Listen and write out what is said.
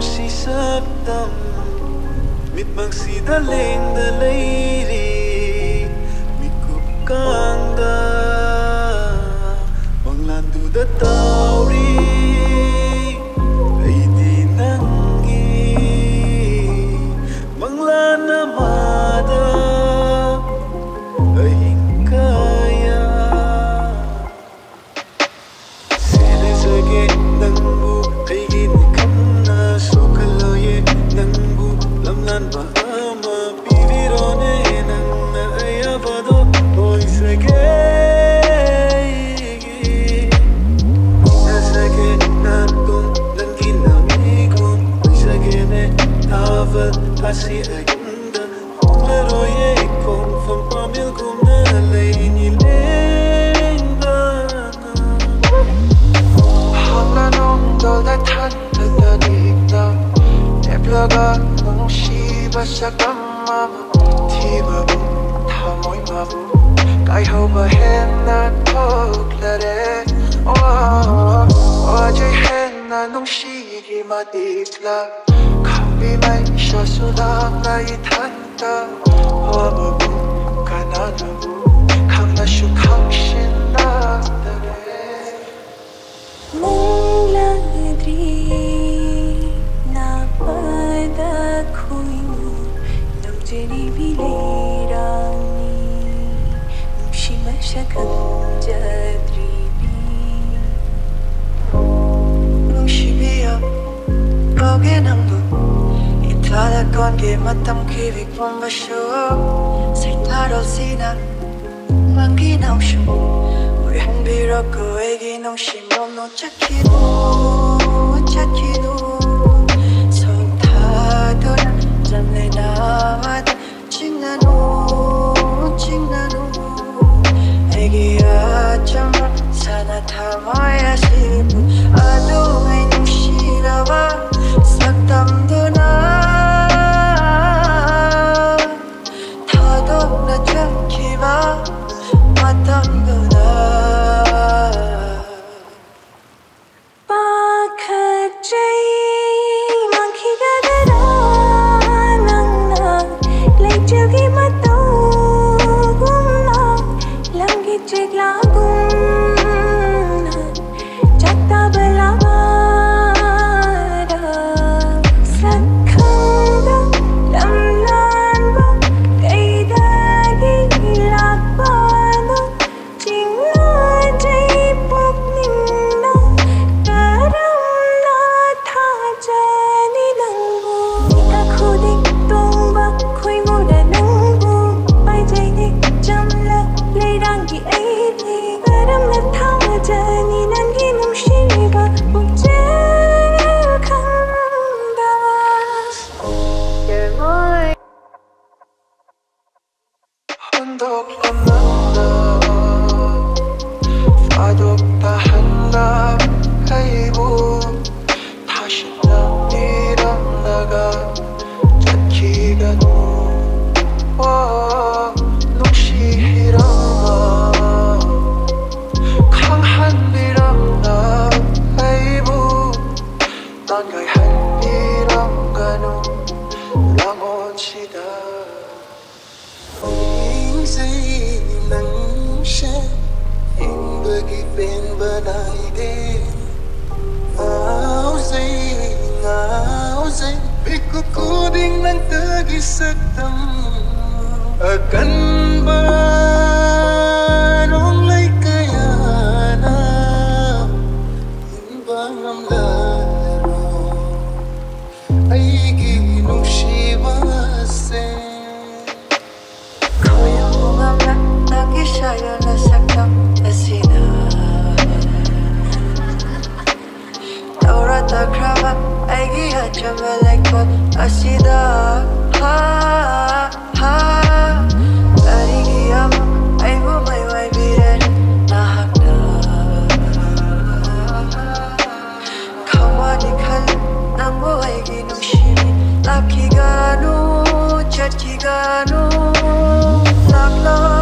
si sabdam mitbang si daleng dalairi mikup kanda manglandu da tauri ay di nangi manglana mada ay kaya sila sage nangbu ay ginikana sokaloye nangbu lamlan ba ama pivirone nang naayabado oy sage Asi agenda pero ye kung fam pamil kum na lay ni lenda hala nong dol da tan da dikta eblaga nong shi ba sakama thiba bu thamoi ma bu kai ho ba hen na thok la re oh jai hen na nong shi gi ma dikla Be my shasulang ay tanta Wababu kananabu Kang nasyukang shinadare Mong ladri Napada kuinu Nang jeni bilirani Nungshima syakang jadribi Nungshibiya Bagenangbu Tala kon ke matam kivik pambasho Saitaro sina Manginaw shu Uyan biro ko eginong shimom no chakido Chakido Sotado na Zamle na mata Chingnano Chingnano Egi achama Sana tamaya sipu Ado ay nung shirawa Saktam duna Kuding lang tagisagdam Akan ba nung lay kaya na Imbang ang laro Ay ginong shiwasen Kaya mo nga nga Nagisaya na sakdam Asina Taura takraba Ay gihat siya malekot Asida ha ha Tarigiyam ay bumayway biren Nahak na Kawani kal Nang buhay ginong shimi Laki gano Chat ki gano Lakla